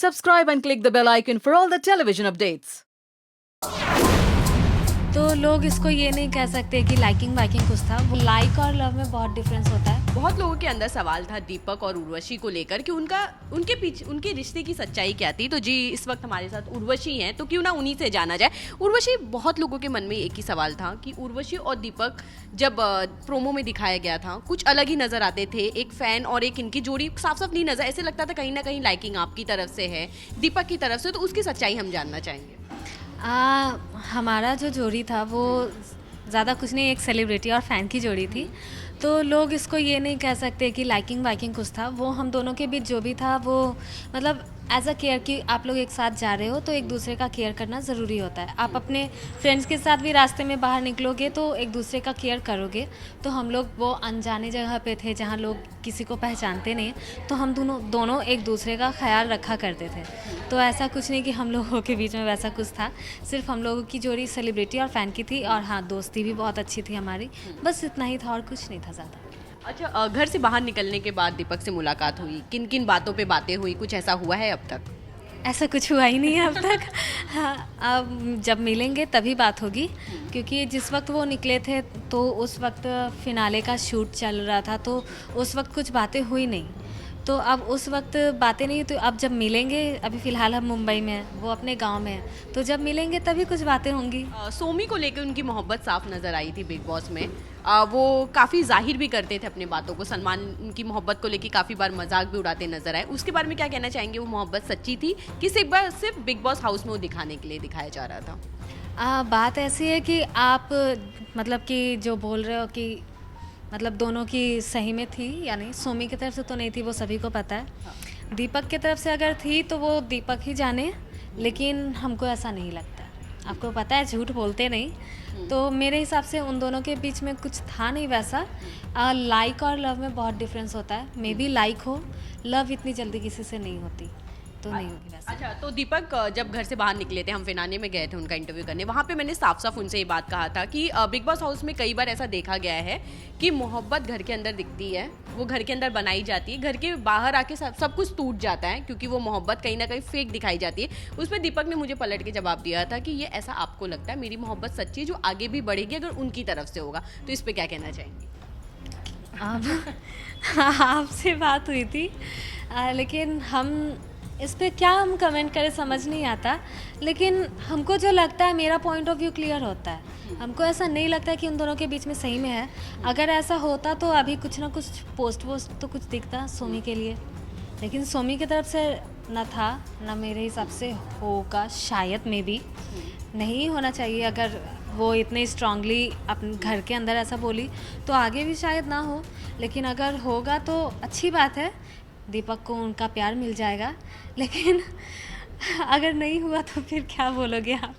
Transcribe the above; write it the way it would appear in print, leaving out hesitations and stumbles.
subscribe and click the bell icon for all the television updates. तो लोग इसको ये नहीं कह सकते कि लाइकिंग वाइकिंग कुछ था। वो लाइक और लव में बहुत डिफरेंस होता है। बहुत लोगों के अंदर सवाल था दीपक और उर्वशी को लेकर कि उनके पीछे उनके रिश्ते की सच्चाई क्या थी। तो जी इस वक्त हमारे साथ उर्वशी हैं, तो क्यों ना उन्हीं से जाना जाए। उर्वशी, बहुत लोगों के मन में एक ही सवाल था कि उर्वशी और दीपक जब प्रोमो में दिखाया गया था कुछ अलग ही नजर आते थे। एक फैन और एक इनकी जोड़ी साफ साफ नहीं नजर, ऐसे लगता था कहीं ना कहीं लाइकिंग आपकी तरफ से है, दीपक की तरफ से। तो उसकी सच्चाई हम जानना चाहेंगे। हमारा जो जोड़ी था वो ज़्यादा कुछ नहीं, एक सेलिब्रिटी और फ़ैन की जोड़ी थी। तो लोग इसको ये नहीं कह सकते कि लाइकिंग वाइकिंग कुछ था। वो हम दोनों के बीच जो भी था वो मतलब एज अ केयर कि आप लोग एक साथ जा रहे हो तो एक दूसरे का केयर करना ज़रूरी होता है। आप अपने फ्रेंड्स के साथ भी रास्ते में बाहर निकलोगे तो एक दूसरे का केयर करोगे। तो हम लोग वो अनजाने जगह पे थे जहाँ लोग किसी को पहचानते नहीं, तो हम दोनों एक दूसरे का ख्याल रखा करते थे। तो ऐसा कुछ नहीं कि हम लोगों के बीच में वैसा कुछ था। सिर्फ हम लोगों की जोड़ी सेलिब्रिटी और फ़ैन की थी, और हाँ, दोस्ती भी बहुत अच्छी थी हमारी। बस इतना ही था और कुछ नहीं था ज़्यादा। अच्छा, घर से बाहर निकलने के बाद दीपक से मुलाकात हुई, किन किन बातों पे बातें हुई, कुछ ऐसा हुआ है अब तक? ऐसा कुछ हुआ ही नहीं है अब तक। हाँ, अब जब मिलेंगे तभी बात होगी, क्योंकि जिस वक्त वो निकले थे तो उस वक्त फिनाले का शूट चल रहा था, तो उस वक्त कुछ बातें हुई नहीं। तो अब उस वक्त बातें नहीं, तो अब जब मिलेंगे, अभी फ़िलहाल हम मुंबई में हैं, वो अपने गांव में हैं, तो जब मिलेंगे तभी कुछ बातें होंगी। सोमी को लेकर उनकी मोहब्बत साफ नज़र आई थी बिग बॉस में। वो काफ़ी जाहिर भी करते थे अपनी बातों को। सलमान उनकी मोहब्बत को लेकर काफ़ी बार मजाक भी उड़ाते नजर आए। उसके बारे में क्या कहना चाहेंगे? वो मोहब्बत सच्ची थी कि सिर्फ बिग बॉस हाउस में वो दिखाने के लिए दिखाया जा रहा था? बात ऐसी है कि आप मतलब कि जो बोल रहे हो कि मतलब दोनों की सही में थी, यानी सोमी की तरफ से तो नहीं थी, वो सभी को पता है। हाँ। दीपक की तरफ से अगर थी तो वो दीपक ही जाने, लेकिन हमको ऐसा नहीं लगता। आपको पता है, झूठ बोलते नहीं। तो मेरे हिसाब से उन दोनों के बीच में कुछ था नहीं वैसा। लाइक और लव में बहुत डिफरेंस होता है। मे बी लाइक हो, लव इतनी जल्दी किसी से नहीं होती, तो नहीं होगी वैसे। अच्छा, तो दीपक जब घर से बाहर निकले थे, हम फिनाने में गए थे उनका इंटरव्यू करने, वहाँ पे मैंने साफ साफ उनसे ये बात कहा था कि बिग बॉस हाउस में कई बार ऐसा देखा गया है कि मोहब्बत घर के अंदर दिखती है, वो घर के अंदर बनाई जाती है, घर के बाहर आके सब कुछ टूट जाता है, क्योंकि वो मोहब्बत कहीं ना कहीं फेक दिखाई जाती है। उस पर दीपक ने मुझे पलट के जवाब दिया था कि ये ऐसा आपको लगता है, मेरी मोहब्बत सच्ची है जो आगे भी बढ़ेगी अगर उनकी तरफ से होगा। तो इस पर क्या कहना चाहेंगी? आपसे बात हुई थी, लेकिन हम इस पे क्या हम कमेंट करें समझ नहीं आता। लेकिन हमको जो लगता है, मेरा पॉइंट ऑफ व्यू क्लियर होता है। हमको ऐसा नहीं लगता है कि उन दोनों के बीच में सही में है। अगर ऐसा होता तो अभी कुछ ना कुछ पोस्ट तो कुछ दिखता सोमी के लिए, लेकिन सोमी की तरफ से न था, न मेरे हिसाब से होगा, शायद में भी नहीं होना चाहिए। अगर वो इतने स्ट्रांगली अपने घर के अंदर ऐसा बोली तो आगे भी शायद ना हो, लेकिन अगर होगा तो अच्छी बात है, दीपक को उनका प्यार मिल जाएगा। लेकिन अगर नहीं हुआ तो फिर क्या बोलोगे आप?